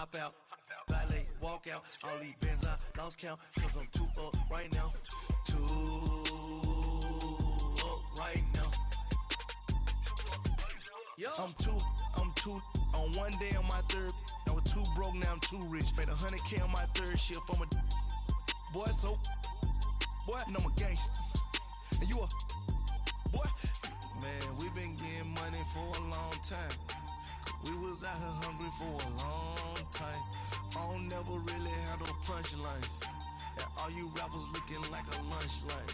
hop out, valet, walk out. All these bands I lost count, cause I'm too up right now. Too up right now. I'm too on one day on my third. I was too broke, now I'm too rich. Made 100K on my third shift. I'm a boy, so boy, and I'm a gangster. And you a boy. Man, we been getting money for a long time. We was out here hungry for a long time. I don't never really have no punchlines. And all you rappers looking like a lunch line.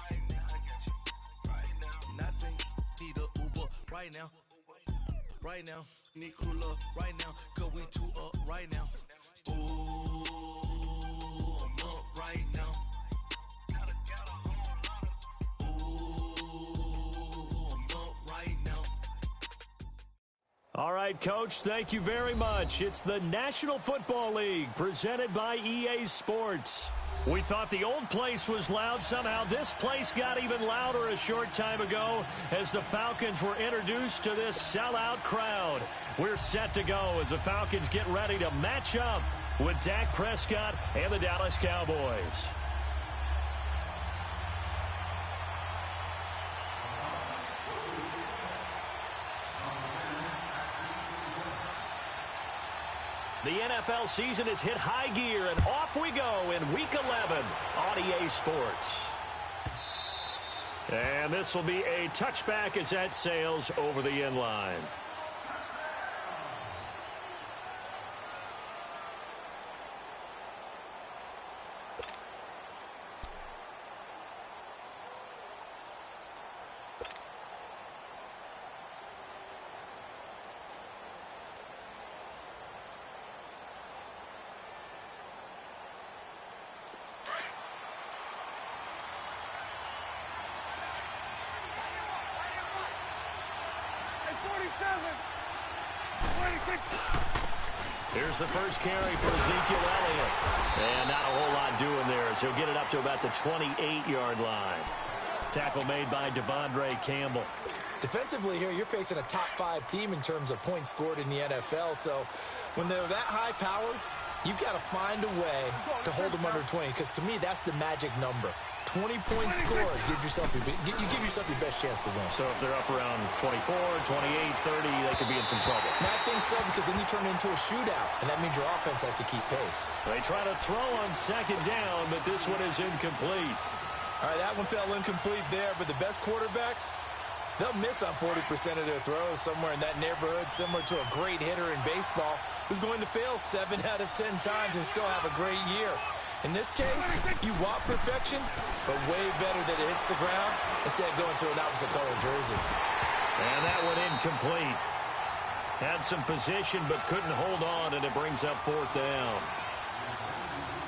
Right now, I got you. Right now. Nothing. Need a Uber right now. Right now. Need crew love right now. Cause we too up right now. Ooh, I'm up right now. All right, Coach, thank you very much. It's the National Football League presented by EA Sports. We thought the old place was loud. Somehow this place got even louder a short time ago as the Falcons were introduced to this sellout crowd. We're set to go as the Falcons get ready to match up with Dak Prescott and the Dallas Cowboys. The NFL season has hit high gear, and off we go in Week 11 on EA Sports. And this will be a touchback as that sails over the end line. Here's the first carry for Ezekiel Elliott. And not a whole lot doing there as he'll get it up to about the 28-yard line. Tackle made by Devondre Campbell. Defensively here, you're facing a top-5 team in terms of points scored in the NFL. So when they're that high-powered, you've got to find a way to hold them under 20. Because to me, that's the magic number. 20 points scored, you give yourself your best chance to win. So if they're up around 24, 28, 30, they could be in some trouble. I think so, because then you turn it into a shootout, and that means your offense has to keep pace. They try to throw on second down, but this one is incomplete. All right, that one fell incomplete there, but the best quarterbacks, they'll miss on 40% of their throws, somewhere in that neighborhood, similar to a great hitter in baseball who's going to fail 7 out of 10 times and still have a great year. In this case, you want perfection, but way better that it hits the ground instead of going to an opposite color jersey. And that one incomplete. Had some position, but couldn't hold on, and it brings up fourth down.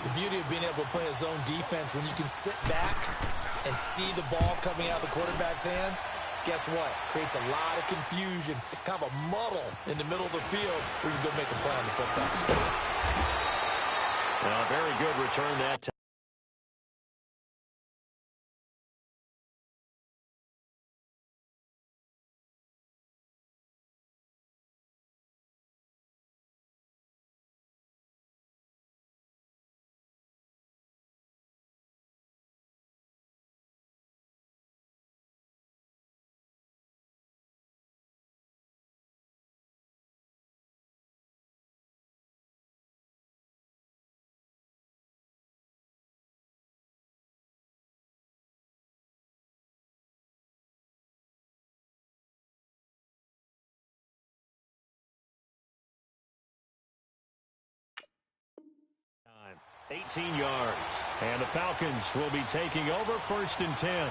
The beauty of being able to play a zone defense when you can sit back and see the ball coming out of the quarterback's hands, guess what? Creates a lot of confusion, kind of a muddle in the middle of the field where you go make a play on the football. Well, very good return that time. Time, 18 yards. And the Falcons will be taking over 1st and 10.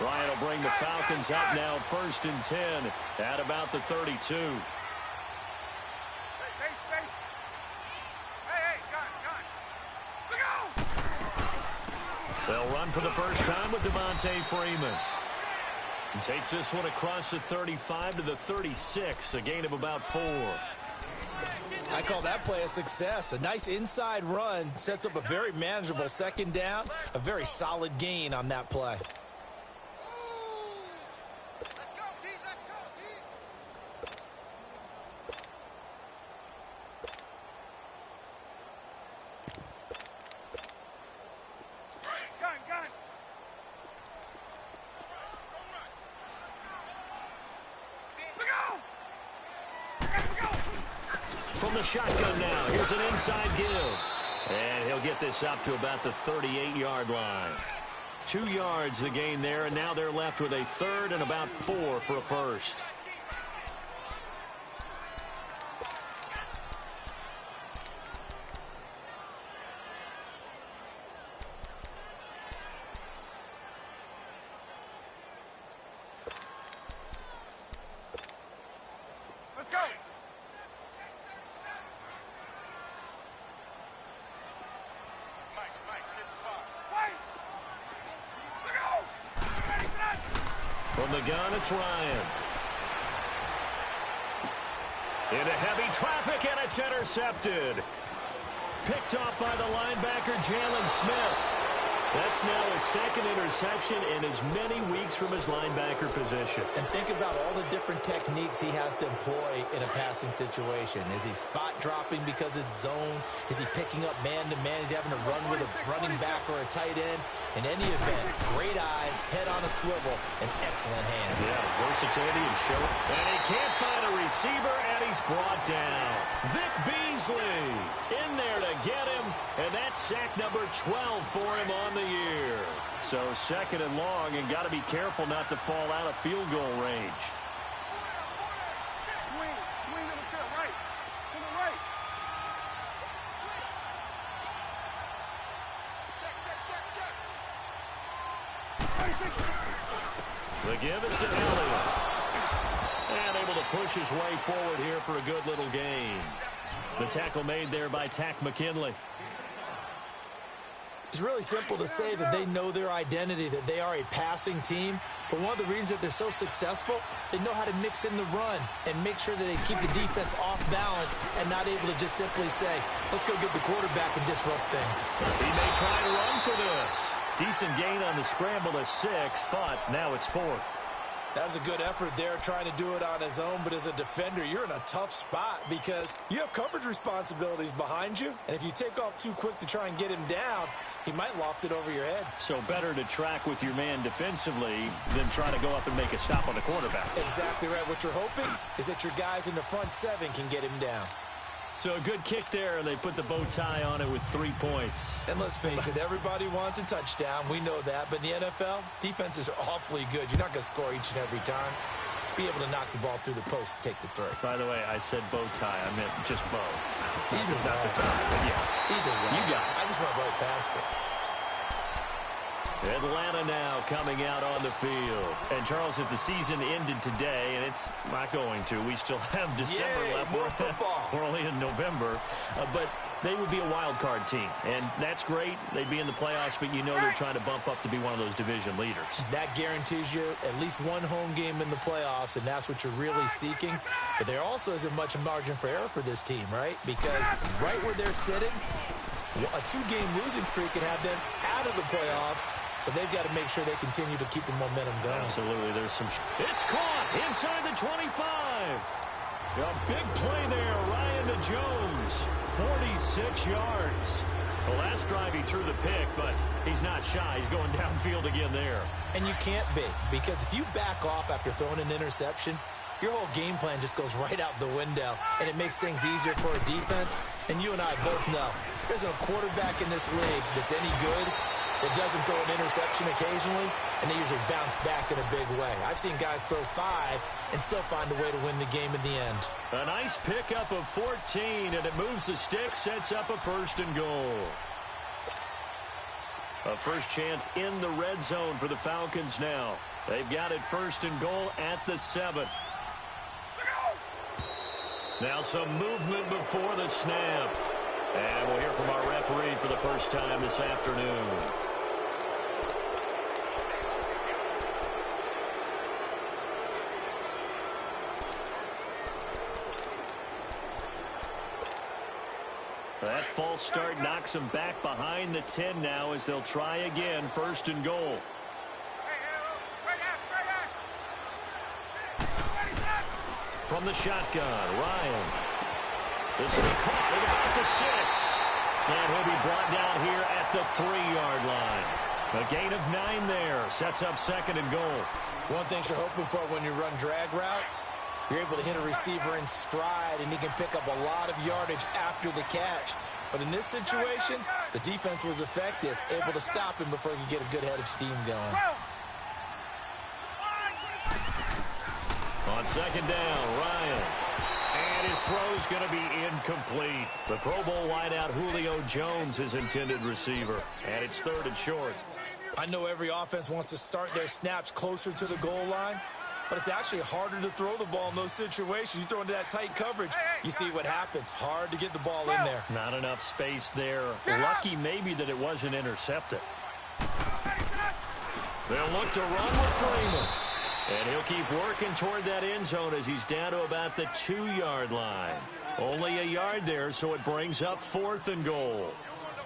Ryan will bring the Falcons up now 1st and 10 at about the 32. They'll run for the first time with Devontae Freeman. He takes this one across the 35 to the 36, a gain of about 4. I call that play a success. A nice inside run sets up a very manageable second down, a very solid gain on that play. From the shotgun now, here's an inside give. And he'll get this up to about the 38-yard line. 2 yards the gain there, and now they're left with a third and about 4 for a first. Let's go. From the gun, it's Ryan. Into heavy traffic, and it's intercepted. Picked off by the linebacker, Jalen Smith. That's now his second interception in as many weeks from his linebacker position. And think about all the different techniques he has to employ in a passing situation. Is he spot dropping because it's zone? Is he picking up man-to-man? Is he having to run with a running back or a tight end? In any event, great eyes, head on a swivel, and excellent hands. Yeah, versatility and show. And he can't find a receiver, and he's brought down. Vic Beasley in there to get him, and that's sack number 12 for him on the year. So second and long, and got to be careful not to fall out of field goal range. Swing to the right. To the right. The give is to Elliott. And able to push his way forward here for a good little gain. The tackle made there by Tack McKinley. It's really simple to say that they know their identity, that they are a passing team. But one of the reasons that they're so successful, they know how to mix in the run and make sure that they keep the defense off balance and not able to just simply say, let's go get the quarterback and disrupt things. He may try and run for this. Decent gain on the scramble of 6, but now it's 4th. That was a good effort there, trying to do it on his own. But as a defender, you're in a tough spot because you have coverage responsibilities behind you. And if you take off too quick to try and get him down, he might loft it over your head. So better to track with your man defensively than try to go up and make a stop on the quarterback. Exactly right. What you're hoping is that your guys in the front 7 can get him down. So a good kick there, and they put the bow tie on it with 3 points. And let's face it, everybody wants a touchdown. We know that. But in the NFL, defenses are awfully good. You're not going to score each and every time. Be able to knock the ball through the post and take the throw. By the way, I said bow tie. I meant just bow. Either way. Not the tie. Yeah. Either way. You got it. I just went right past it. Atlanta now coming out on the field. And, Charles, if the season ended today, and it's not going to, we still have December left. More football. We're only in November. But they would be a wild card team. And that's great. They'd be in the playoffs, but you know they're trying to bump up to be one of those division leaders. That guarantees you at least one home game in the playoffs, and that's what you're really seeking. But there also isn't much margin for error for this team, right? Because right where they're sitting, a 2-game losing streak could have them out of the playoffs. So they've got to make sure they continue to keep the momentum going. Absolutely. There's some... It's caught inside the 25. A big play there. Ryan to Jones. 46 yards. The last drive he threw the pick, but he's not shy. He's going downfield again there. And you can't be, because if you back off after throwing an interception, your whole game plan just goes right out the window, and it makes things easier for a defense. And you and I both know there's a quarterback in this league that's any good that doesn't throw an interception occasionally, and they usually bounce back in a big way. I've seen guys throw 5 and still find a way to win the game in the end. A nice pickup of 14, and it moves the stick, sets up a 1st and goal. A first chance in the red zone for the Falcons now. They've got it 1st and goal at the 7. Now some movement before the snap. And we'll hear from our referee for the first time this afternoon. That false start knocks them back behind the 10 now as they'll try again, 1st and goal. From the shotgun, Ryan. This will be caught at about the 6. And he'll be brought down here at the 3-yard line. A gain of 9 there. Sets up 2nd and goal. One thing you're hoping for when you run drag routes, you're able to hit a receiver in stride, and he can pick up a lot of yardage after the catch. But in this situation, the defense was effective, able to stop him before he could get a good head of steam going. On 2nd down, Ryan. And his throw's going to be incomplete. The Pro Bowl wideout Julio Jones, his intended receiver. And it's 3rd and short. I know every offense wants to start their snaps closer to the goal line, but it's actually harder to throw the ball in those situations. You throw into that tight coverage, you see what happens. Hard to get the ball in there. Not enough space there. Lucky maybe that it wasn't intercepted. They'll look to run with Freeman. And he'll keep working toward that end zone as he's down to about the 2-yard line. Only a yard there, so it brings up 4th and goal.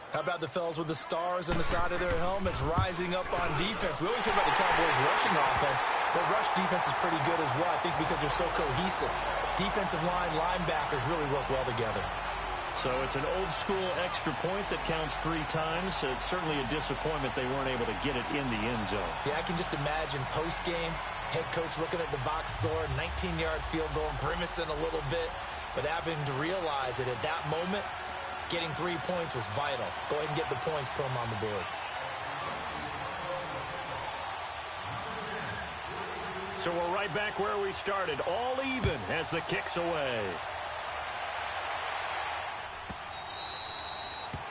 How about the fellas with the stars on the side of their helmets rising up on defense? We always hear about the Cowboys' rushing offense. Their rush defense is pretty good as well, I think, because they're so cohesive. Defensive line, linebackers really work well together. So it's an old-school extra point that counts 3 times. It's certainly a disappointment they weren't able to get it in the end zone. Yeah, I can just imagine post-game, head coach looking at the box score, 19-yard field goal, grimacing a little bit, but having to realize that at that moment, getting 3 points was vital. Go ahead and get the points, put them on the board. So we're right back where we started, all even as the kick's away.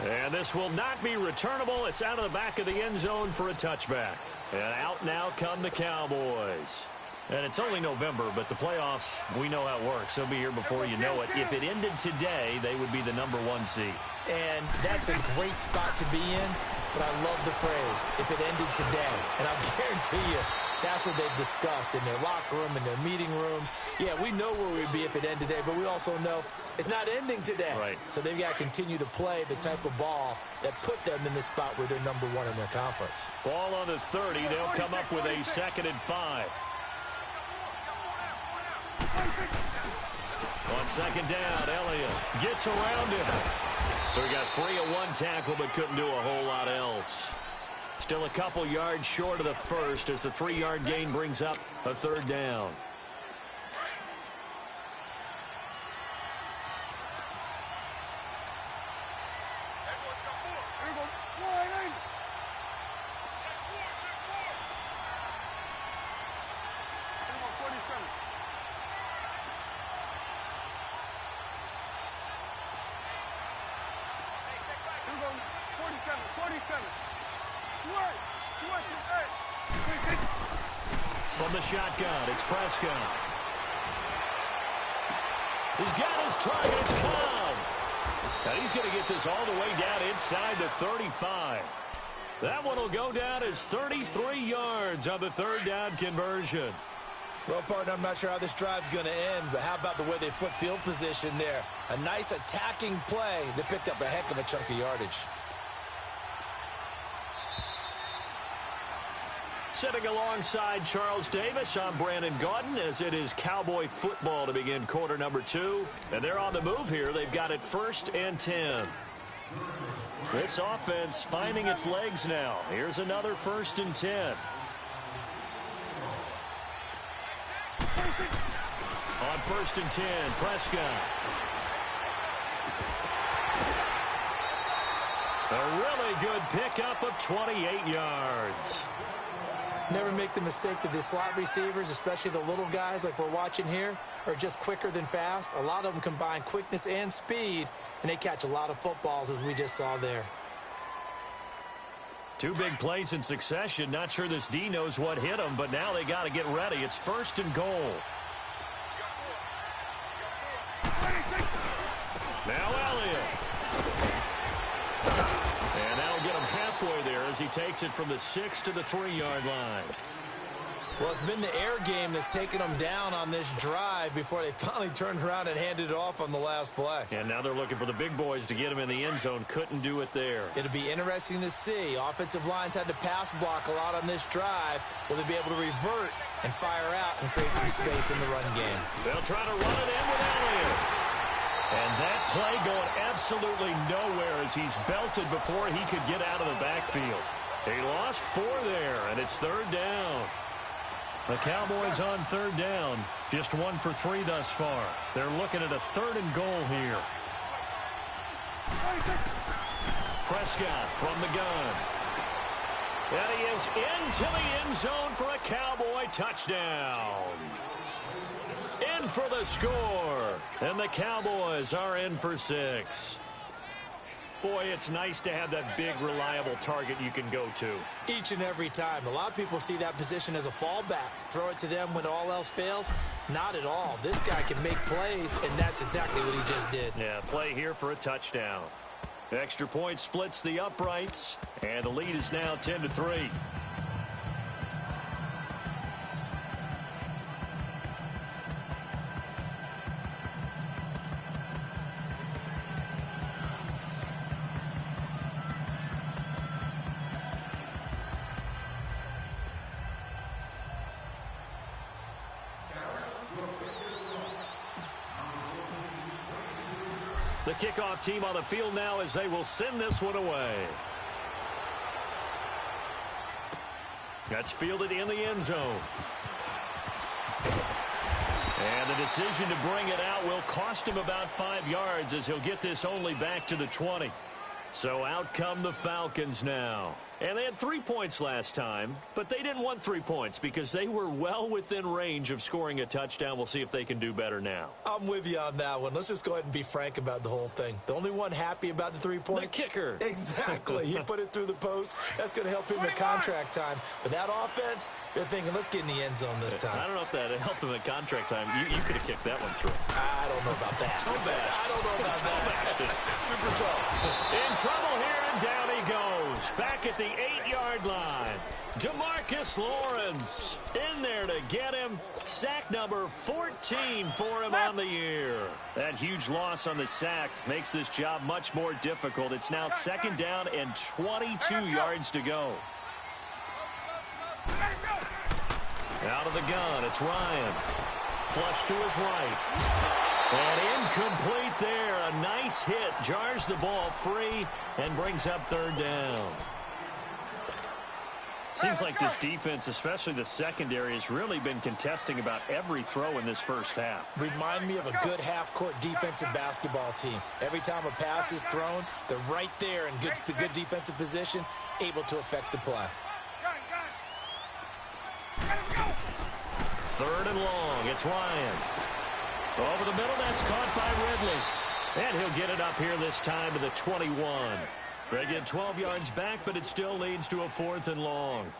And this will not be returnable. It's out of the back of the end zone for a touchback. And out now come the Cowboys. And it's only November, but the playoffs, we know how it works. They'll be here before you know it. If it ended today, they would be the #1 seed. And that's a great spot to be in, but I love the phrase, if it ended today. And I'll guarantee you, that's what they've discussed in their locker room, in their meeting rooms. Yeah, we know where we'd be if it ended today, but we also know it's not ending today. Right. So they've got to continue to play the type of ball that put them in the spot where they're #1 in their conference. Ball on the 30. They'll come up with a 2nd and 5. On 2nd down, Elliott gets around him. So he got free of 1 tackle, but couldn't do a whole lot else. Still a couple yards short of the first as the 3-yard gain brings up a 3rd down. From the shotgun, it's Prescott. He's got his target. It's Cobb. And he's going to get this all the way down inside the 35. That one will go down as 33 yards on the 3rd down conversion. Well, partner, I'm not sure how this drive's going to end, but how about the way they flipped field position there? A nice attacking play that picked up a heck of a chunk of yardage. Sitting alongside Charles Davis, I'm Brandon Gaudin as it is Cowboy football to begin quarter number 2. And they're on the move here. They've got it 1st and 10. This offense finding its legs now. Here's another 1st and 10. On 1st and 10, Prescott. A really good pickup of 28 yards. Never make the mistake that the slot receivers, especially the little guys like we're watching here, are just quicker than fast. A lot of them combine quickness and speed, and they catch a lot of footballs, as we just saw there. 2 big plays in succession. Not sure this D knows what hit him, but now they got to get ready. It's 1st and goal. Now Elliott. And that'll get him halfway there as he takes it from the 6 to the 3-yard line. Well, it's been the air game that's taken them down on this drive before they finally turned around and handed it off on the last play. And now they're looking for the big boys to get him in the end zone. Couldn't do it there. It'll be interesting to see. Offensive lines had to pass block a lot on this drive. Will they be able to revert and fire out and create some space in the run game? They'll try to run it in with Elliott. And that play going absolutely nowhere as he's belted before he could get out of the backfield. He lost 4 there, and it's third down. The Cowboys on third down, just 1 for 3 thus far. They're looking at a 3rd and goal here. Prescott from the gun. And he is into the end zone for a Cowboy touchdown. In for the score. And the Cowboys are in for 6. Boy, it's nice to have that big, reliable target you can go to. Each and every time. A lot of people see that position as a fallback. Throw it to them when all else fails. Not at all. This guy can make plays, and that's exactly what he just did. Yeah, play here for a touchdown. Extra point splits the uprights, and the lead is now 10-3. The kickoff team on the field now as they will send this one away. That's fielded in the end zone. And the decision to bring it out will cost him about 5 yards as he'll get this only back to the 20. So out come the Falcons now. And they had 3 points last time, but they didn't want 3 points because they were well within range of scoring a touchdown. We'll see if they can do better now. I'm with you on that one. Let's just go ahead and be frank about the whole thing. The only one happy about the 3 points? The kicker. Exactly. He put it through the post. That's going to help him in contract time. But that offense, they're thinking, let's get in the end zone this time. I don't know if that helped him at contract time. You could have kicked that one through. I don't know about that. I don't know about that. Super tough. In trouble here, and down he goes. Back at the 8-yard line. DeMarcus Lawrence in there to get him. Sack number 14 for him on the year. That huge loss on the sack makes this job much more difficult. It's now 2nd down and 22 yards to go. Out of the gun, it's Ryan. Flush to his right. And incomplete there. A nice hit. Jars the ball free and brings up 3rd down. Seems like this defense, especially the secondary, has really been contesting about every throw in this first half. Remind me of a good half-court defensive basketball team. Every time a pass is thrown, they're right there in good defensive position, able to affect the play. 3rd and long. It's Ryan. Over the middle, that's caught by Ridley. And he'll get it up here this time to the 21. They get 12 yards back, but it still leads to a 4th and long.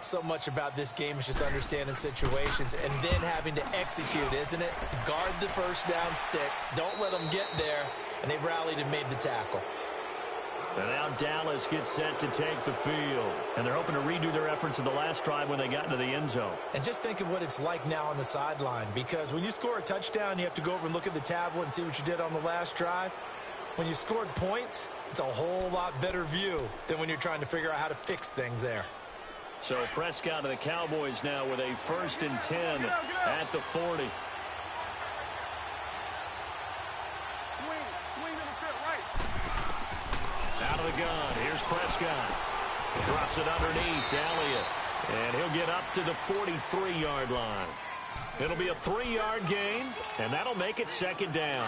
So much about this game is just understanding situations and then having to execute, isn't it? Guard the first down sticks. Don't let them get there. And they rallied and made the tackle. And now Dallas gets set to take the field. And they're hoping to redo their efforts in the last drive when they got into the end zone. And just think of what it's like now on the sideline. Because when you score a touchdown, you have to go over and look at the tablet and see what you did on the last drive. When you scored points, it's a whole lot better view than when you're trying to figure out how to fix things there. So Prescott and the Cowboys now with a 1st and 10 at the 40. Out of the gun, here's Prescott. Drops it underneath to Elliott. And he'll get up to the 43-yard line. It'll be a 3-yard gain, and that'll make it 2nd down.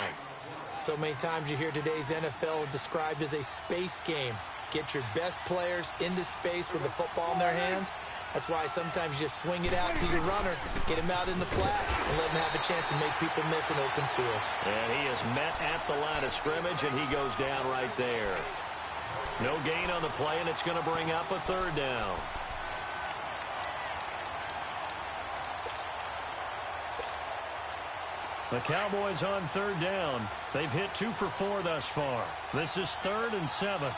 So many times you hear today's NFL described as a space game. Get your best players into space with the football in their hands. That's why sometimes you just swing it out to your runner, get him out in the flat, and let him have a chance to make people miss an open field. And he is met at the line of scrimmage, and he goes down right there. No gain on the play, and it's going to bring up a 3rd down. The Cowboys on 3rd down. They've hit 2 for 4 thus far. This is 3rd and 7.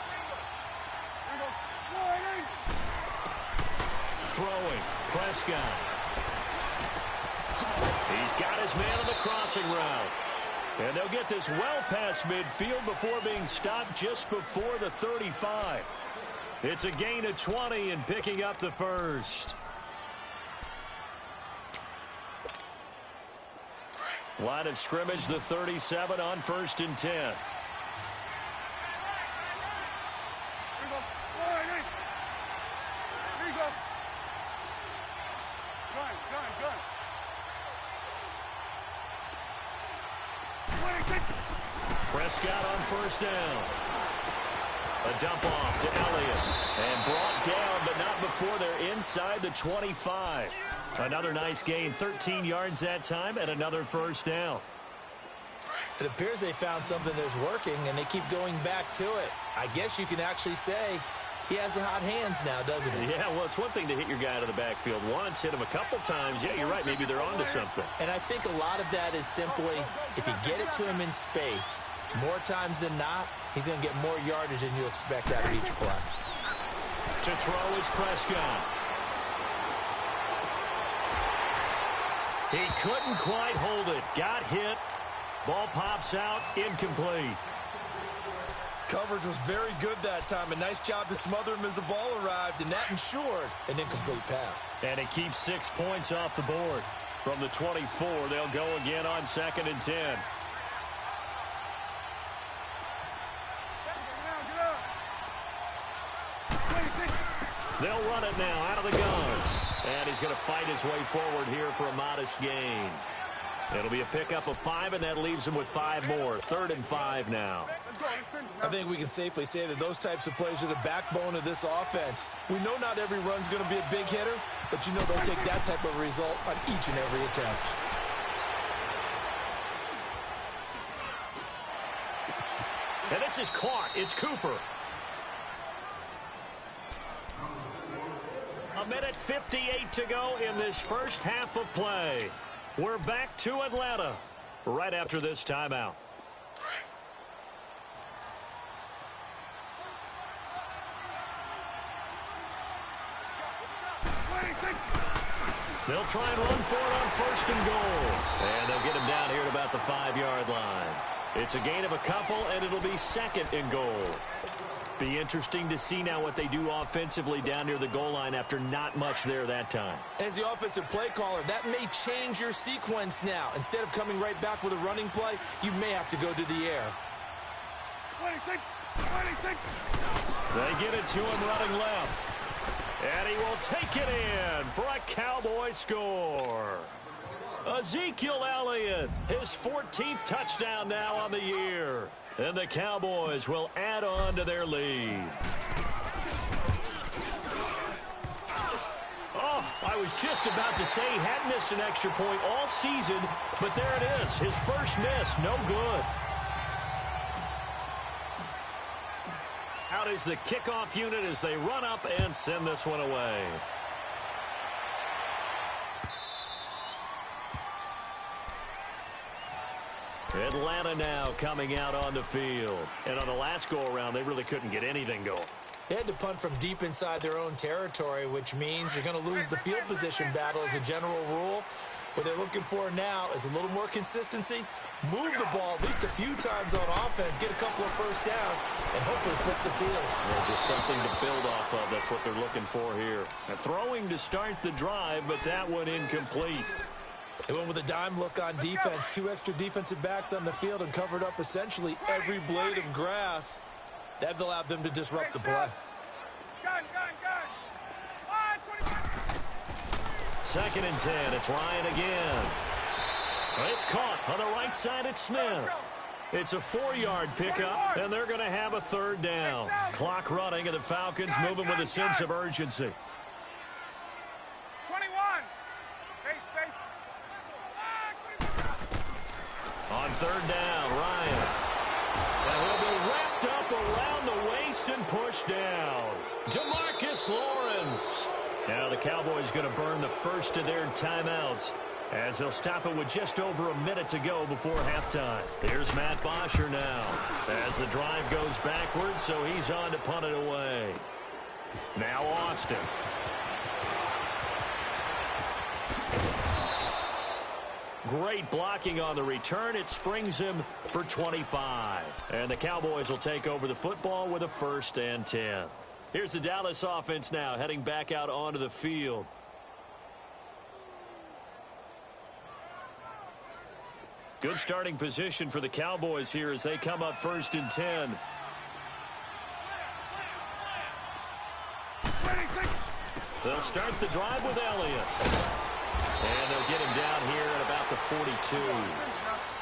Throwing. Prescott. He's got his man on the crossing route. And they'll get this well past midfield before being stopped just before the 35. It's a gain of 20 and picking up the first. Line of scrimmage, the 37 on 1st and 10. Prescott on 1st down. A dump off to Elliott. And brought down, but not before they're inside the 25. Another nice gain, 13 yards that time, and another 1st down. It appears they found something that's working, and they keep going back to it. I guess you can actually say he has the hot hands now, doesn't he? Yeah, well, it's one thing to hit your guy out of the backfield once, hit him a couple times. Yeah, you're right. Maybe they're onto something. And I think a lot of that is simply, if you get it to him in space, more times than not, he's going to get more yardage than you expect out of each play. To throw is Prescott. He couldn't quite hold it. Got hit. Ball pops out. Incomplete. Coverage was very good that time. A nice job to smother him as the ball arrived, and that ensured an incomplete pass. And it keeps 6 points off the board. From the 24, they'll go again on 2nd and 10. They'll run it now out of the gun. And he's going to fight his way forward here for a modest gain. It'll be a pickup of 5, and that leaves him with 5 more. 3rd and 5 now. I think we can safely say that those types of plays are the backbone of this offense. We know not every run's going to be a big hitter, but you know they'll take that type of result on each and every attempt. And this is caught. It's Cooper. A minute 58 to go in this first half of play. We're back to Atlanta right after this timeout. They'll try and run for it on 1st and goal. And they'll get him down here at about the 5-yard line. It's a gain of a couple, and it'll be 2nd and goal. Be interesting to see now what they do offensively down near the goal line after not much there that time. As the offensive play caller, that may change your sequence now. Instead of coming right back with a running play, you may have to go to the air. They get it to him running left. And he will take it in for a Cowboy score. Ezekiel Elliott, his 14th touchdown now on the year. And the Cowboys will add on to their lead. Oh, I was just about to say he hadn't missed an extra point all season, but there it is. His first miss, no good. Out is the kickoff unit as they run up and send this one away. Atlanta now coming out on the field. And on the last go-around, they really couldn't get anything going. They had to punt from deep inside their own territory, which means you're going to lose the field position battle as a general rule. What they're looking for now is a little more consistency, move the ball at least a few times on offense, get a couple of first downs, and hopefully flip the field. Yeah, just something to build off of. That's what they're looking for here. Throwing to start the drive, but that one incomplete. They went with a dime look on defense. 2 extra defensive backs on the field and covered up essentially every blade of grass. That allowed them to disrupt the play. Gun. 2nd and 10. It's Ryan again. It's caught on the right side. It's Smith. It's a 4-yard pickup, and they're going to have a 3rd down. Clock running, and the Falcons moving with a sense of urgency. 21. Space. On 3rd down, Ryan. And he'll be wrapped up around the waist and pushed down. DeMarcus Lawrence. Now the Cowboys going to burn the first of their timeouts as they'll stop it with just over a minute to go before halftime. Here's Matt Bosher now as the drive goes backwards, so he's on to punt it away. Now Austin. Great blocking on the return. It springs him for 25. And the Cowboys will take over the football with a 1st and 10. Here's the Dallas offense now heading back out onto the field. Good starting position for the Cowboys here as they come up 1st and 10. They'll start the drive with Elliott. And they'll get him down here at about the 42.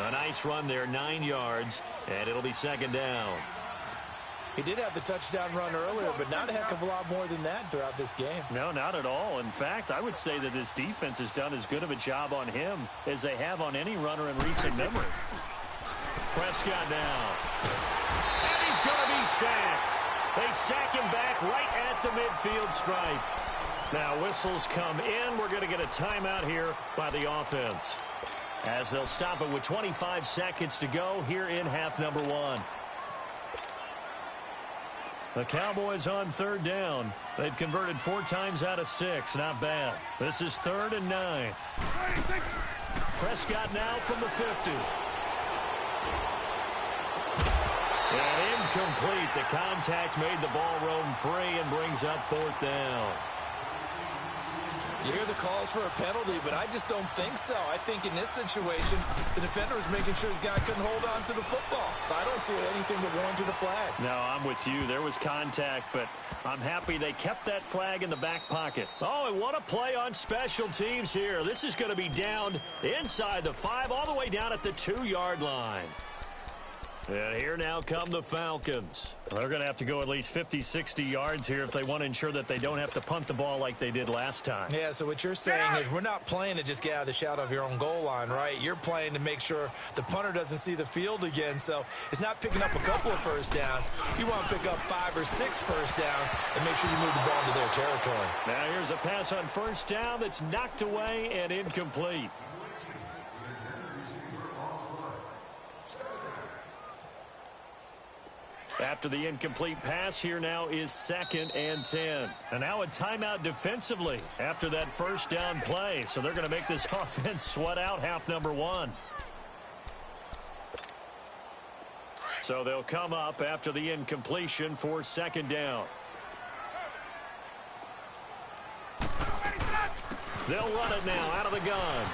A nice run there, 9 yards, and it'll be 2nd down. He did have the touchdown run earlier, but not a heck of a lot more than that throughout this game. No, not at all. In fact, I would say that this defense has done as good of a job on him as they have on any runner in recent memory. Prescott now. And he's going to be sacked. They sack him back right at the midfield stripe. Now whistles come in. We're going to get a timeout here by the offense, as they'll stop it with 25 seconds to go here in half number 1. The Cowboys on 3rd down. They've converted 4 times out of 6. Not bad. This is 3rd and 9. Prescott now from the 50. And incomplete. The contact made the ball roam free and brings up 4th down. You hear the calls for a penalty, but I just don't think so. I think in this situation, the defender was making sure his guy couldn't hold on to the football. So I don't see anything that warranted a flag. No, I'm with you. There was contact, but I'm happy they kept that flag in the back pocket. Oh, and what a play on special teams here. This is going to be down inside the 5, all the way down at the 2-yard line. And here now come the Falcons. They're going to have to go at least 50, 60 yards here if they want to ensure that they don't have to punt the ball like they did last time. Yeah, so what you're saying is we're not playing to just get out of the shadow of your own goal line, right? You're playing to make sure the punter doesn't see the field again. So it's not picking up a couple of first downs. You want to pick up 5 or 6 first downs and make sure you move the ball into their territory. Now here's a pass on 1st down that's knocked away and incomplete. After the incomplete pass, here now is 2nd and 10. And now a timeout defensively after that 1st down play. So they're going to make this offense sweat out half number 1. So they'll come up after the incompletion for 2nd down. They'll run it now out of the gun.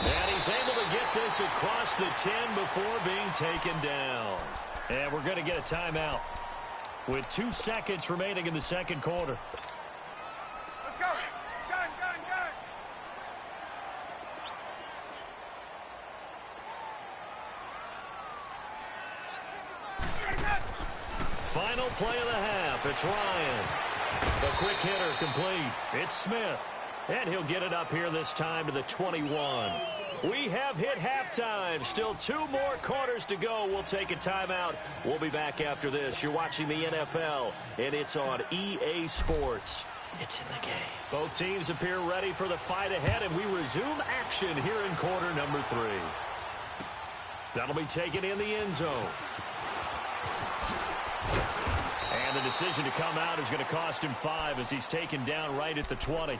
And he's able to get this across the 10 before being taken down. And we're going to get a timeout with 2 seconds remaining in the 2nd quarter. Let's go. Gun. Final play of the half. It's Ryan. A quick hitter complete. It's Smith. And he'll get it up here this time to the 21. We have hit halftime. Still 2 more quarters to go. We'll take a timeout. We'll be back after this. You're watching the NFL, and it's on EA Sports. It's in the game. Both teams appear ready for the fight ahead, and we resume action here in quarter number 3. That'll be taken in the end zone. And the decision to come out is going to cost him 5 as he's taken down right at the 20.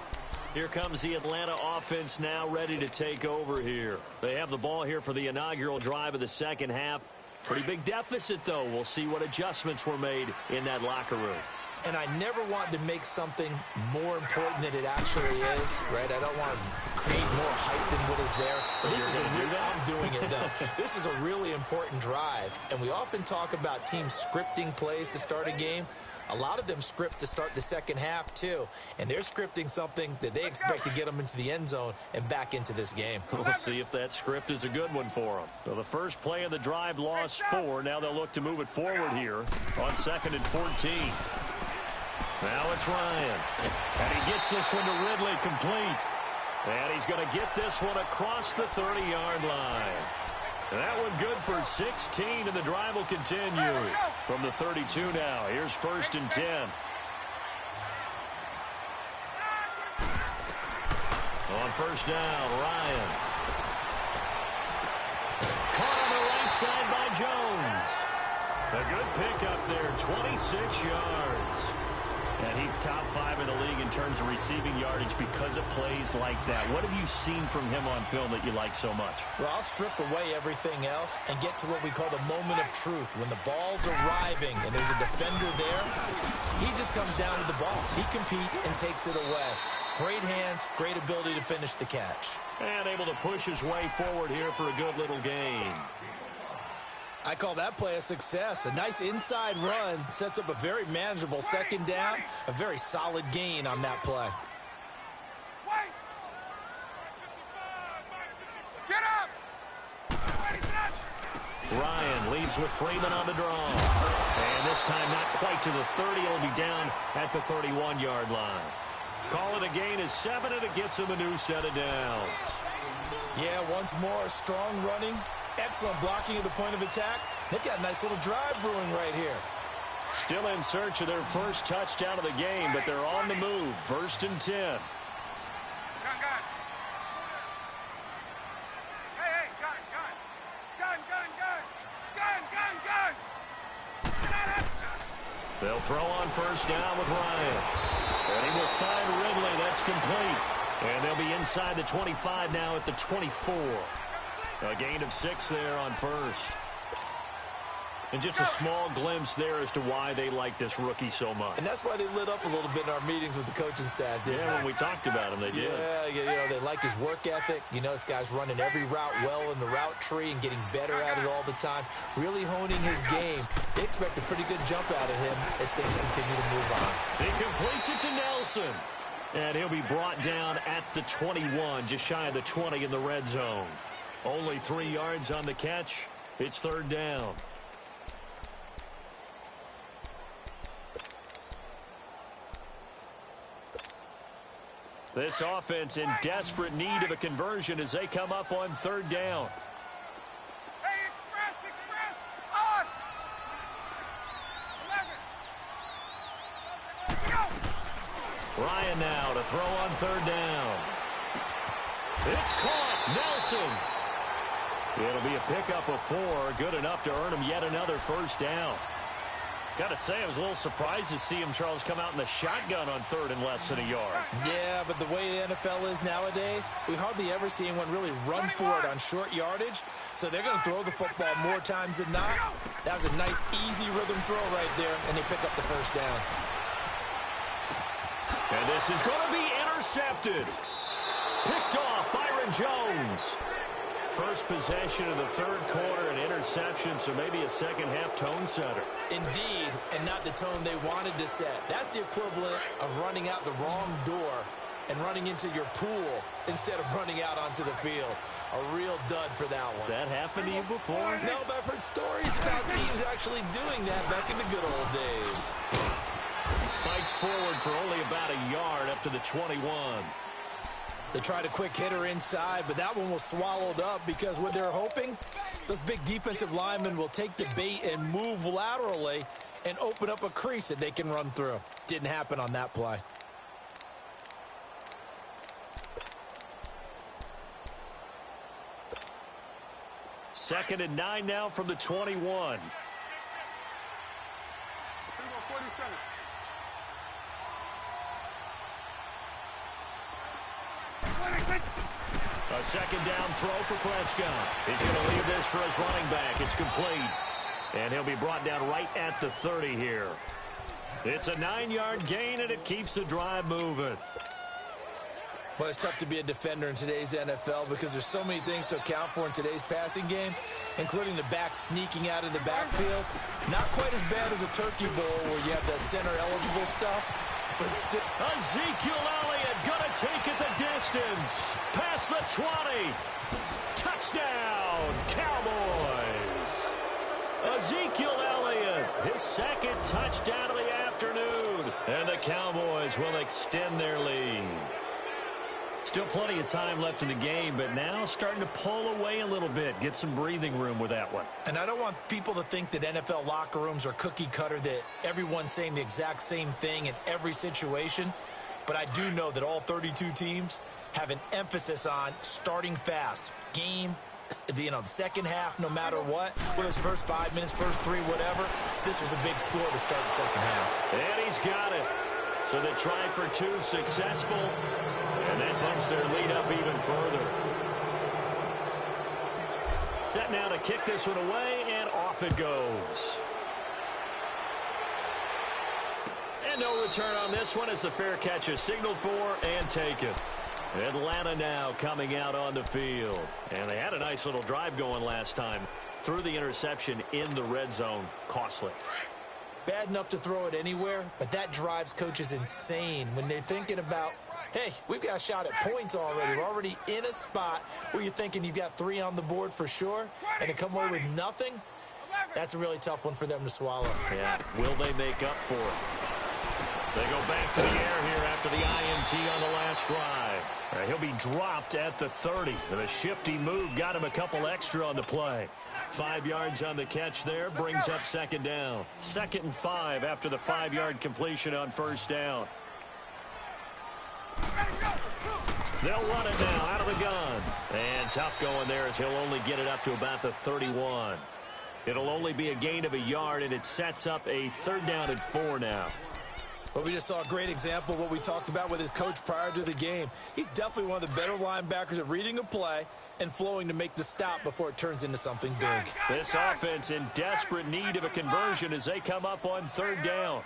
Here comes the Atlanta offense now ready to take over here. They have the ball here for the inaugural drive of the 2nd half. Pretty big deficit, though. We'll see what adjustments were made in that locker room. And I never want to make something more important than it actually is, right? I don't want to create more hype than what is there. But this is I'm doing it, though. This is a really important drive. And we often talk about teams scripting plays to start a game. A lot of them script to start the 2nd half, too. And they're scripting something that they expect to get them into the end zone and back into this game. We'll see if that script is a good one for them. So the first play of the drive lost 4. Now they'll look to move it forward here on 2nd and 14. Now it's Ryan. And he gets this one to Ridley complete. And he's going to get this one across the 30-yard line. That one good for 16, and the drive will continue. From the 32 now, here's 1st and 10. On 1st down, Ryan. Caught on the right side by Jones. A good pickup there, 26 yards. And he's top 5 in the league in terms of receiving yardage because of plays like that. What have you seen from him on film that you like so much? Well, I'll strip away everything else and get to what we call the moment of truth. When the ball's arriving and there's a defender there, he just comes down with the ball. He competes and takes it away. Great hands, great ability to finish the catch. And able to push his way forward here for a good little gain. I call that play a success. A nice inside run sets up a very manageable second down. A very solid gain on that play. Get up! Ryan leads with Freeman on the draw. And this time not quite to the 30. He'll be down at the 31-yard line. Call it a gain of 7, and it gets him a new set of downs. Yeah, once more, strong running. Excellent blocking at the point of attack. They've got a nice little drive brewing right here. Still in search of their first touchdown of the game, but they're on the move. 1st and 10. Gun. Hey, gun. They'll throw on 1st down with Ryan. And he will find Ridley. That's complete. And they'll be inside the 25 now at the 24. A gain of 6 there on 1st. And just a small glimpse there as to why they like this rookie so much. And that's why they lit up a little bit in our meetings with the coaching staff, didn't when we talked about him, they did. Yeah, they like his work ethic. You know, this guy's running every route well in the route tree and getting better at it all the time, really honing his game. They expect a pretty good jump out of him as things continue to move on. He completes it to Nelson. And he'll be brought down at the 21, just shy of the 20 in the red zone. Only 3 yards on the catch. It's 3rd down. This offense in desperate need of a conversion as they come up on 3rd down. Hey, express, on! 11. Go! Ryan now to throw on 3rd down. It's caught. Nelson. It'll be a pickup of 4. Good enough to earn him yet another 1st down. Got to say, I was a little surprised to see him, Charles, come out in the shotgun on 3rd and less than a yard. Yeah, but the way the NFL is nowadays, we hardly ever see anyone really run for it on short yardage. So they're going to throw the football more times than not. That was a nice, easy rhythm throw right there, and they pick up the 1st down. And this is going to be intercepted. Picked off Byron Jones. First possession of the 3rd quarter, an interception, so maybe a second-half tone setter. Indeed, and not the tone they wanted to set. That's the equivalent of running out the wrong door and running into your pool instead of running out onto the field. A real dud for that one. Has that happened to you before? No, but I've heard stories about teams actually doing that back in the good old days. Fights forward for only about a yard up to the 21. They tried a quick hitter inside, but that one was swallowed up because what they're hoping, those big defensive linemen will take the bait and move laterally and open up a crease that they can run through. Didn't happen on that play. Second and 9 now from the 21. 47. A second down throw for Prescott. He's going to leave this for his running back. It's complete. And he'll be brought down right at the 30 here. It's a 9-yard gain, and it keeps the drive moving. Well, it's tough to be a defender in today's NFL because there's so many things to account for in today's passing game, including the back sneaking out of the backfield. Not quite as bad as a turkey bowl where you have the center-eligible stuff, but still. Ezekiel Elliott gonna take it the distance. Past the 20. Touchdown, Cowboys. Ezekiel Elliott, his 2nd touchdown of the afternoon. And the Cowboys will extend their lead. Still plenty of time left in the game, but now starting to pull away a little bit. Get some breathing room with that one. And I don't want people to think that NFL locker rooms are cookie cutter, that everyone's saying the exact same thing in every situation. But I do know that all 32 teams have an emphasis on starting fast. Game, the second half, no matter what. Whether it's first 5 minutes, first 3, whatever. This was a big score to start the second half. And he's got it. So they try for 2 successful, and that bumps their lead up even further. Set now to kick this one away, and off it goes. And no return on this one as the fair catch is signaled for and taken. Atlanta now coming out on the field. And they had a nice little drive going last time. Threw the interception in the red zone. Costly. Bad enough to throw it anywhere, but that drives coaches insane when they're thinking about, hey, we've got a shot at points already. We're already in a spot where you're thinking you've got 3 on the board for sure, and to come away with nothing, that's a really tough one for them to swallow. Yeah, will they make up for it? They go back to the air here after the INT on the last drive. He'll be dropped at the 30. And a shifty move got him a couple extra on the play. 5 yards on the catch there, brings up second down. 2nd and 5 after the 5-yard completion on first down. They'll run it now out of the gun. And tough going there as he'll only get it up to about the 31. It'll only be a gain of a yard, and it sets up a 3rd down and 4 now. Well, we just saw a great example of what we talked about with his coach prior to the game. He's definitely one of the better linebackers at reading a play and flowing to make the stop before it turns into something big. This offense in desperate need of a conversion as they come up on 3rd down.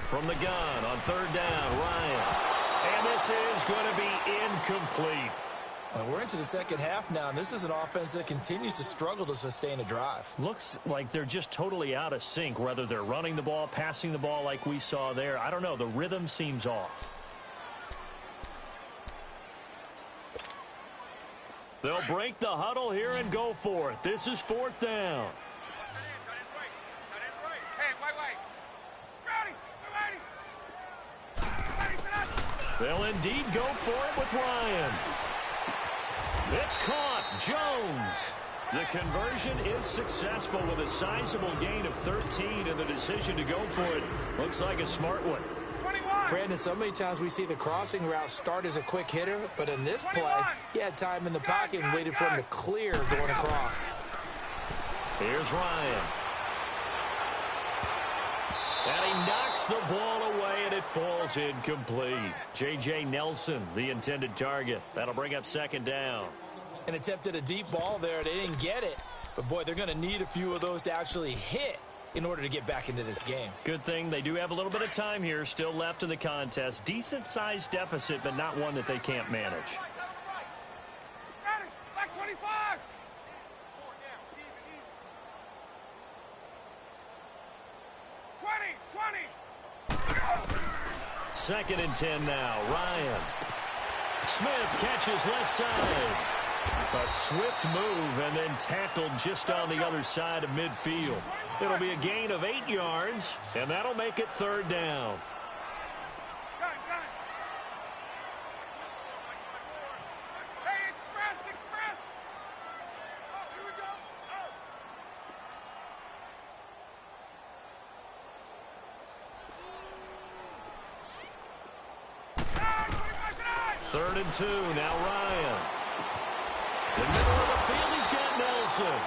From the gun on 3rd down, Ryan. And this is going to be incomplete. We're into the second half now, and this is an offense that continues to struggle to sustain a drive. Looks like they're just totally out of sync, whether they're running the ball, passing the ball like we saw there. I don't know. The rhythm seems off. They'll break the huddle here and go for it. This is 4th down. They'll indeed go for it with Ryan. It's caught. Jones. The conversion is successful with a sizable gain of 13, and the decision to go for it looks like a smart one. 21. Brandon, so many times we see the crossing route start as a quick hitter, but in this play, he had time in the pocket and waited for him to clear going across. Here's Ryan. And he knocks the ball away, and it falls incomplete. J.J. Nelson, the intended target. That'll bring up 2nd down. An attempt at a deep ball there. They didn't get it. But, boy, they're going to need a few of those to actually hit in order to get back into this game. Good thing they do have a little bit of time here still left in the contest. Decent-sized deficit, but not one that they can't manage. Back 25. 2nd and 10 now. Ryan. Smith catches left side. A swift move and then tackled just on the other side of midfield. It'll be a gain of 8 yards, and that'll make it 3rd down. Hey, express. Oh, here we go. Oh. 3rd and 2. Now Ryan. In the middle of the field, he's got Nelson.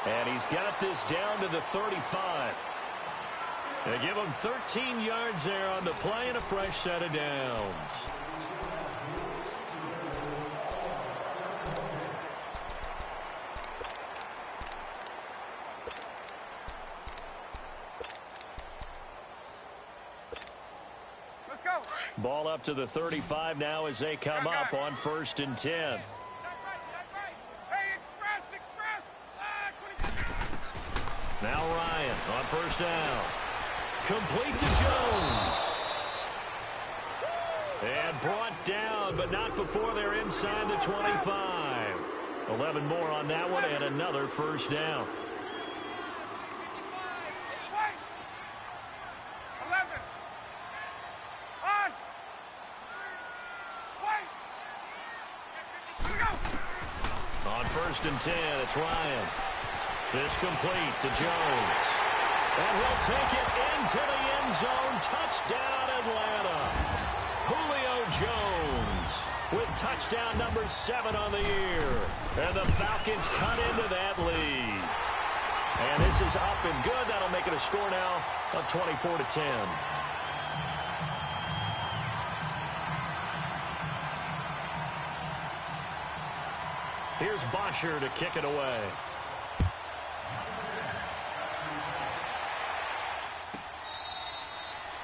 And he's got this down to the 35. They give him 13 yards there on the play and a fresh set of downs. Let's go. Ball up to the 35 now as they come up on 1st and 10. Now Ryan on 1st down. Complete to Jones. And brought down, but not before they're inside the 25. 11 more on that one and another 1st down. 11. On 1st and 10, it's Ryan. This complete to Jones. And he'll take it into the end zone. Touchdown, Atlanta. Julio Jones with touchdown number 7 on the year. And the Falcons cut into that lead. And this is up and good. That'll make it a score now of 24-10. Here's Bosher to kick it away.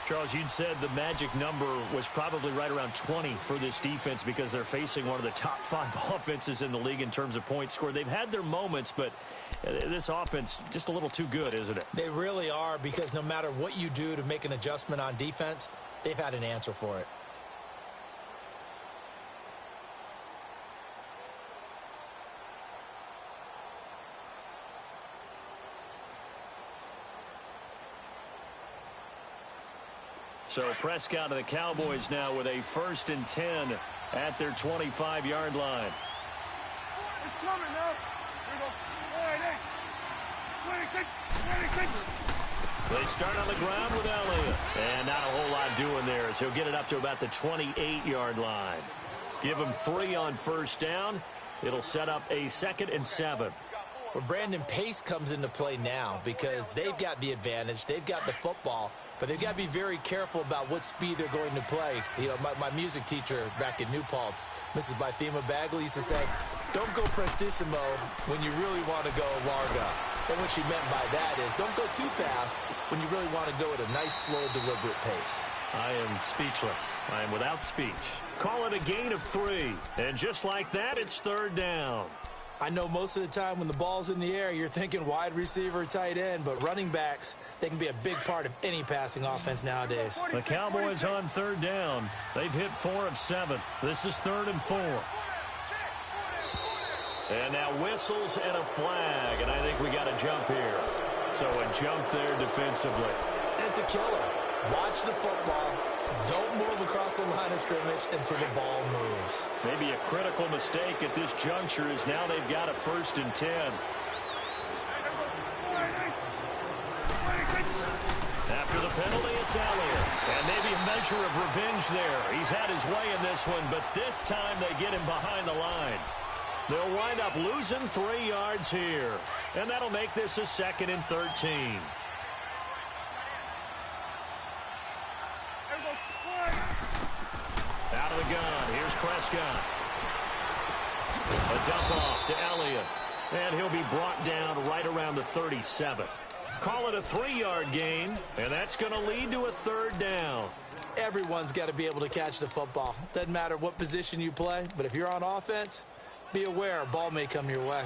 Charles, you'd said the magic number was probably right around 20 for this defense because they're facing one of the top 5 offenses in the league in terms of points scored. They've had their moments, but this offense just a little too good, isn't it? They really are, because no matter what you do to make an adjustment on defense, they've had an answer for it. So Prescott and the Cowboys now with a 1st and 10 at their 25-yard line. It's coming now. Here we go. 26. They start on the ground with Elliott. And not a whole lot doing there as he'll get it up to about the 28-yard line. Give him 3 on 1st down. It'll set up a 2nd and 7. Well, Brandon, pace comes into play now because they've got the advantage. They've got the football, but they've got to be very careful about what speed they're going to play. You know, my music teacher back in New Paltz, Mrs. Bythema Bagley, used to say, don't go prestissimo when you really want to go larga. And what she meant by that is don't go too fast when you really want to go at a nice, slow, deliberate pace. I am speechless. I am without speech. Call it a gain of 3. And just like that, it's 3rd down. I know most of the time when the ball's in the air, you're thinking wide receiver, tight end, but running backs, they can be a big part of any passing offense nowadays. The Cowboys on 3rd down. They've hit 4 of 7. This is 3rd and 4. And now whistles and a flag, and I think we got a jump here. So a jump there defensively. And it's a killer. Watch the football. Don't move across the line of scrimmage until the ball moves. Maybe a critical mistake at this juncture is now they've got a 1st and 10. After the penalty, it's Elliott. And maybe a measure of revenge there. He's had his way in this one, but this time they get him behind the line. They'll wind up losing 3 yards here. And that'll make this a 2nd and 13. Out of the gun, here's Prescott. A dump off to Elliott. And he'll be brought down right around the 37. Call it a 3-yard gain, and that's going to lead to a 3rd down. Everyone's got to be able to catch the football. Doesn't matter what position you play, but if you're on offense, be aware a ball may come your way.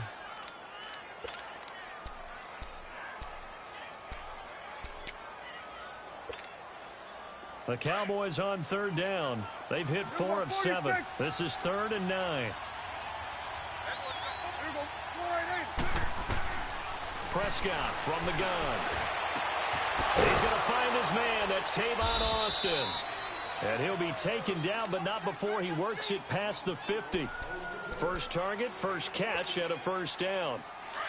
The Cowboys on 3rd down. They've hit 4 of 7. This is 3rd and 9. Prescott from the gun. He's going to find his man. That's Tavon Austin. And he'll be taken down, but not before he works it past the 50. First target, first catch, and a 1st down.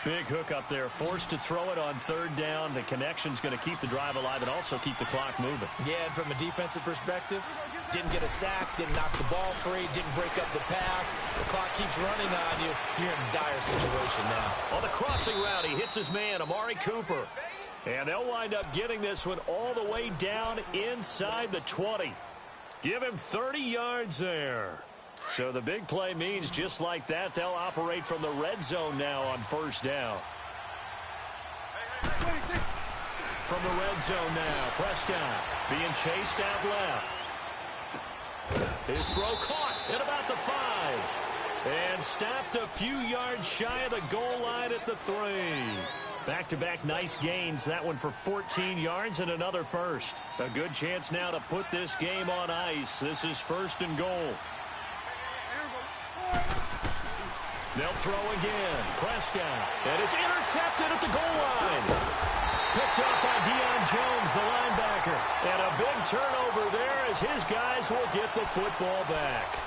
Big hook up there, forced to throw it on 3rd down. The connection's going to keep the drive alive and also keep the clock moving. Yeah, and from a defensive perspective, didn't get a sack, didn't knock the ball free, didn't break up the pass. The clock keeps running on you. You're in a dire situation now. On the crossing route, he hits his man, Amari Cooper. And they'll wind up getting this one all the way down inside the 20. Give him 30 yards there. So the big play means just like that, they'll operate from the red zone now on 1st down. From the red zone now, Prescott being chased out left. His throw caught at about the 5. And stopped a few yards shy of the goal line at the 3. Back-to-back nice gains. That one for 14 yards and another 1st. A good chance now to put this game on ice. This is 1st and goal. They'll throw again. Prescott. And it's intercepted at the goal line. Picked up by Deion Jones, the linebacker. And a big turnover there as his guys will get the football back.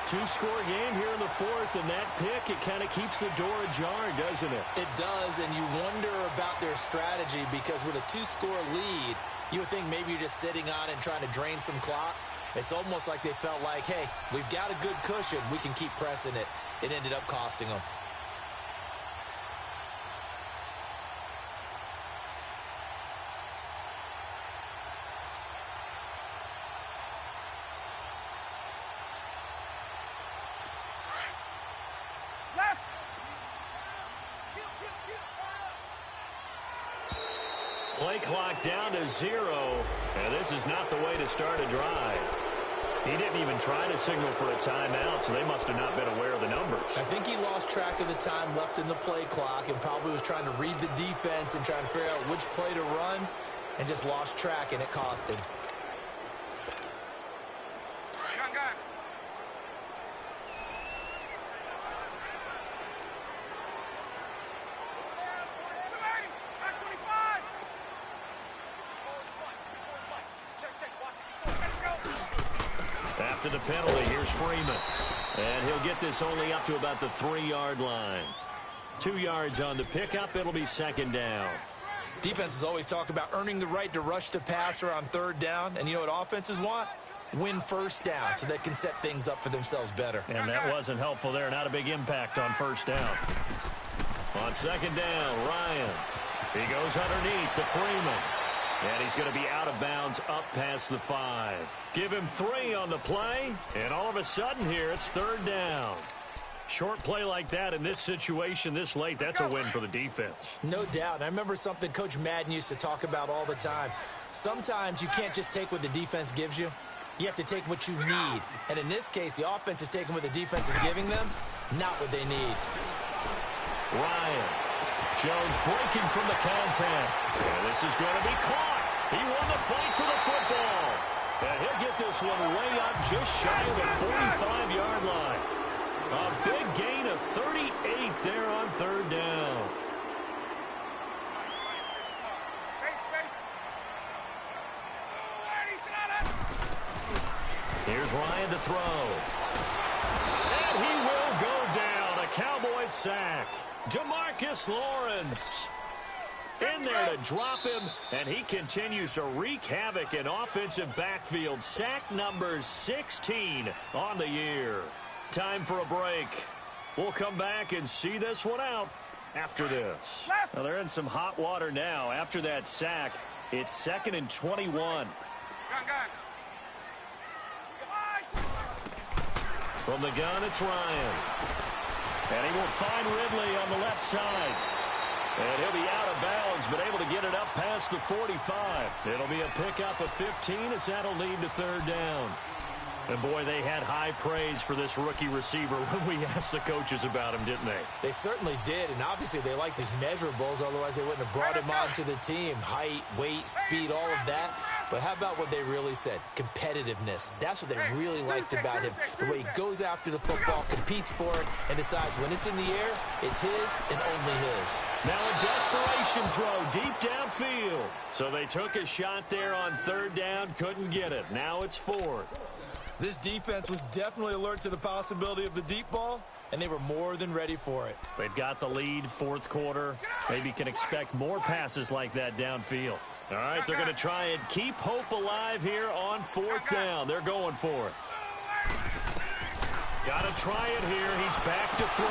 2-score game here in the 4th, and that pick, it kind of keeps the door ajar, doesn't it? It does, and you wonder about their strategy because with a 2-score lead, you would think maybe you're just sitting on it and trying to drain some clock. It's almost like they felt like, hey, we've got a good cushion. We can keep pressing it. It ended up costing them. clock down to 0. And this is not the way to start a drive. He didn't even try to signal for a timeout, so they must have not been aware of the numbers. I think he lost track of the time left in the play clock and probably was trying to read the defense and trying to figure out which play to run and just lost track, and it cost him. After the penalty, here's Freeman. And he'll get this only up to about the 3-yard line. 2 yards on the pickup. It'll be second down. Defenses always talk about earning the right to rush the passer on third down. And you know what offenses want? Win first down so they can set things up for themselves better. And that wasn't helpful there. Not a big impact on first down. On second down, Ryan. He goes underneath to Freeman. And he's going to be out of bounds up past the 5. Give him 3 on the play, and all of a sudden here, it's third down. Short play like that in this situation this late, that's a win for the defense. No doubt. And I remember something Coach Madden used to talk about all the time. Sometimes you can't just take what the defense gives you. You have to take what you need. And in this case, the offense is taking what the defense is giving them, not what they need. Ryan. Jones breaking from the contact. And this is going to be caught. He won the fight for the football. And he'll get this one way up just shy of the 45-yard line. A big gain of 38 there on third down. Here's Ryan to throw. And he will go down. A Cowboys sack. DeMarcus Lawrence in there to drop him, and he continues to wreak havoc in offensive backfield. Sack number 16 on the year. Time for a break. We'll come back and see this one out after this. Well, they're in some hot water now. After that sack, it's 2nd and 21. From the gun, it's Ryan. And he will find Ridley on the left side. And he'll be out of bounds, but able to get it up past the 45. It'll be a pickup of 15 as that'll lead to third down. And, boy, they had high praise for this rookie receiver when we asked the coaches about him, didn't they? They certainly did, and obviously they liked his measurables, otherwise they wouldn't have brought him onto the team. Height, weight, speed, all of that. But how about what they really said? Competitiveness. That's what they really liked about him. The way he goes after the football, competes for it, and decides when it's in the air, it's his and only his. Now a desperation throw deep downfield. So they took a shot there on third down, couldn't get it. Now it's 4th. This defense was definitely alert to the possibility of the deep ball, and they were more than ready for it. They've got the lead, fourth quarter. Maybe can expect more passes like that downfield. All right, they're going to try and keep hope alive here on 4th down. They're going for it. Got to try it here. He's back to throw.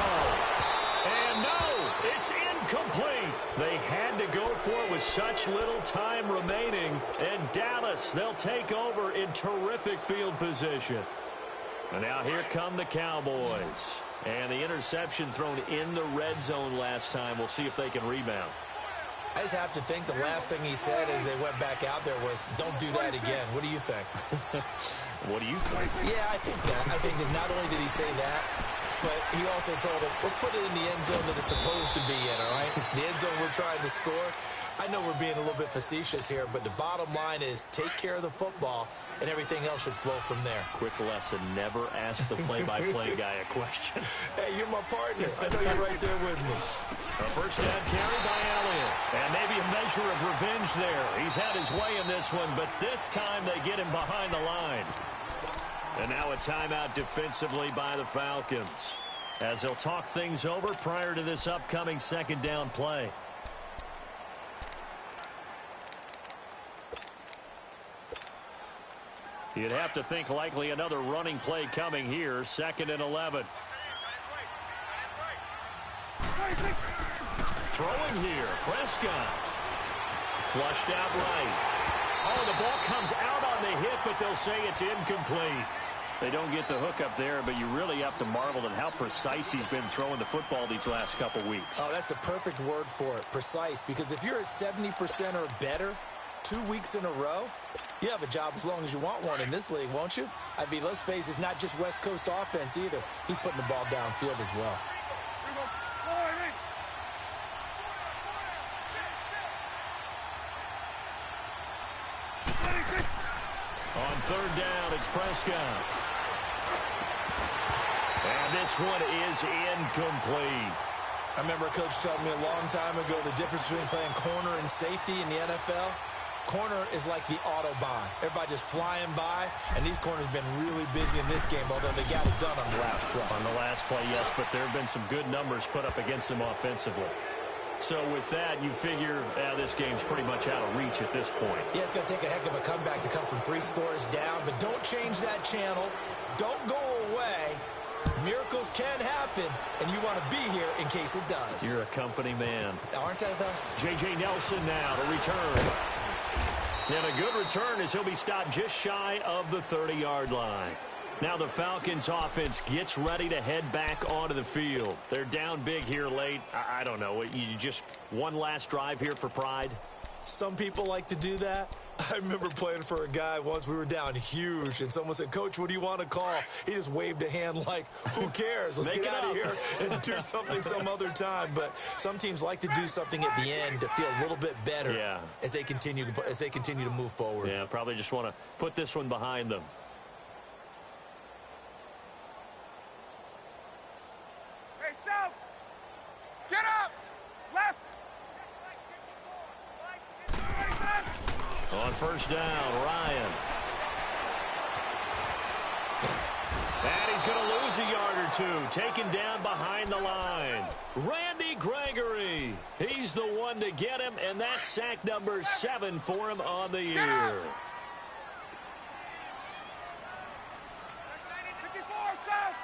And no, it's incomplete. They had to go for it with such little time remaining. And Dallas, they'll take over in terrific field position. And now here come the Cowboys. And the interception thrown in the red zone last time. We'll see if they can rebound. I just have to think the last thing he said as they went back out there was, don't do that again. What do you think? What do you think? Yeah, I think that. I think that not only did he say that, but he also told him, let's put it in the end zone that it's supposed to be in, all right? The end zone we're trying to score. I know we're being a little bit facetious here, but the bottom line is take care of the football, and everything else should flow from there. Quick lesson, never ask the play-by-play guy a question. Hey, you're my partner. I know you're right there with me. A first down carry by Elliott. And maybe a measure of revenge there. He's had his way in this one, but this time they get him behind the line. And now a timeout defensively by the Falcons, as they'll talk things over prior to this upcoming second down play. You'd have to think likely another running play coming here. 2nd and 11. Throwing here, Prescott. Flushed out right. Oh, the ball comes out on the hit, but they'll say it's incomplete. They don't get the hook up there, but you really have to marvel at how precise he's been throwing the football these last couple weeks. Oh, that's the perfect word for it, precise, because if you're at 70% or better 2 weeks in a row, you have a job as long as you want one in this league, won't you? I mean, let's face it, it's not just West Coast offense either. He's putting the ball downfield as well. On third down, it's Prescott. And this one is incomplete. I remember a coach telling me a long time ago the difference between playing corner and safety in the NFL. Corner is like the Autobahn. Everybody just flying by, and these corners have been really busy in this game, although they got it done on the last play. On the last play, yes, but there have been some good numbers put up against them offensively. So with that, you figure this game's pretty much out of reach at this point. Yeah, it's going to take a heck of a comeback to come from 3 scores down, but don't change that channel. Don't go away. Miracles can happen, and you want to be here in case it does. You're a company man. Aren't I, though? J.J. Nelson now to return. And a good return as he'll be stopped just shy of the 30-yard line. Now the Falcons offense gets ready to head back onto the field. They're down big here late. I don't know. You just one last drive here for pride? Some people like to do that. I remember playing for a guy once. We were down huge, and someone said, "Coach, what do you want to call?" He just waved a hand like, who cares? Let's get out of here and do something some other time. But some teams like to do something at the end to feel a little bit better as they continue to move forward. Yeah, probably just want to put this one behind them. Hey, South! Get up! Left! On first down, Ryan. And he's going to lose a yard or two. Taken down behind the line. Randy Gregory. He's the one to get him, and that's sack number 7 for him on the year. 54, South!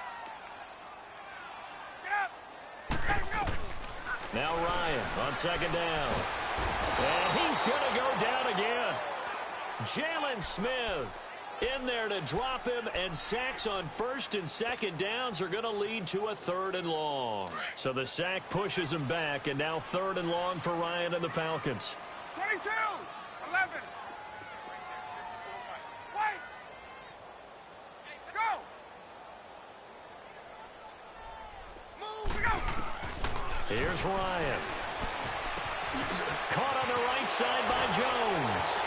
Get up! Let's go! Now Ryan on second down. And he's going to go down again. Jalen Smith in there to drop him, and sacks on first and second downs are going to lead to a 3rd and long. So the sack pushes him back, and now 3rd and long for Ryan and the Falcons. 22! 11! Wait! Go! Move! We go! Here's Ryan. Caught on the right side by Jones.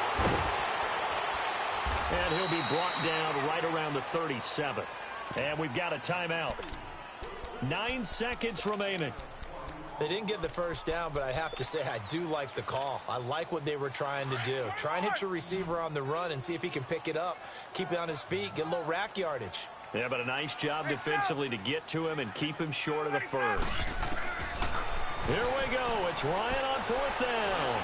And he'll be brought down right around the 37. And we've got a timeout. 9 seconds remaining. They didn't get the first down, but I have to say I do like the call. I like what they were trying to do. Try and hit your receiver on the run and see if he can pick it up, keep it on his feet, get a little rack yardage. Yeah, but a nice job defensively to get to him and keep him short of the first. Here we go. It's Ryan on 4th down.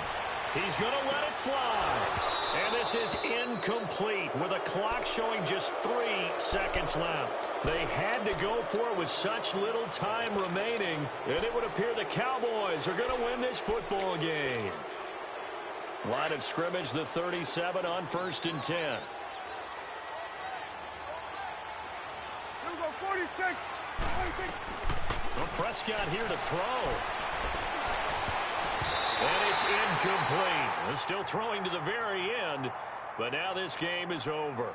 He's going to let it fly. And this is incomplete with a clock showing just 3 seconds left. They had to go for it with such little time remaining, and it would appear the Cowboys are going to win this football game. Line of scrimmage, the 37 on 1st and 10. Here we go, 46! 46! Well, Prescott here to throw. And it's incomplete. Still throwing to the very end, but now this game is over.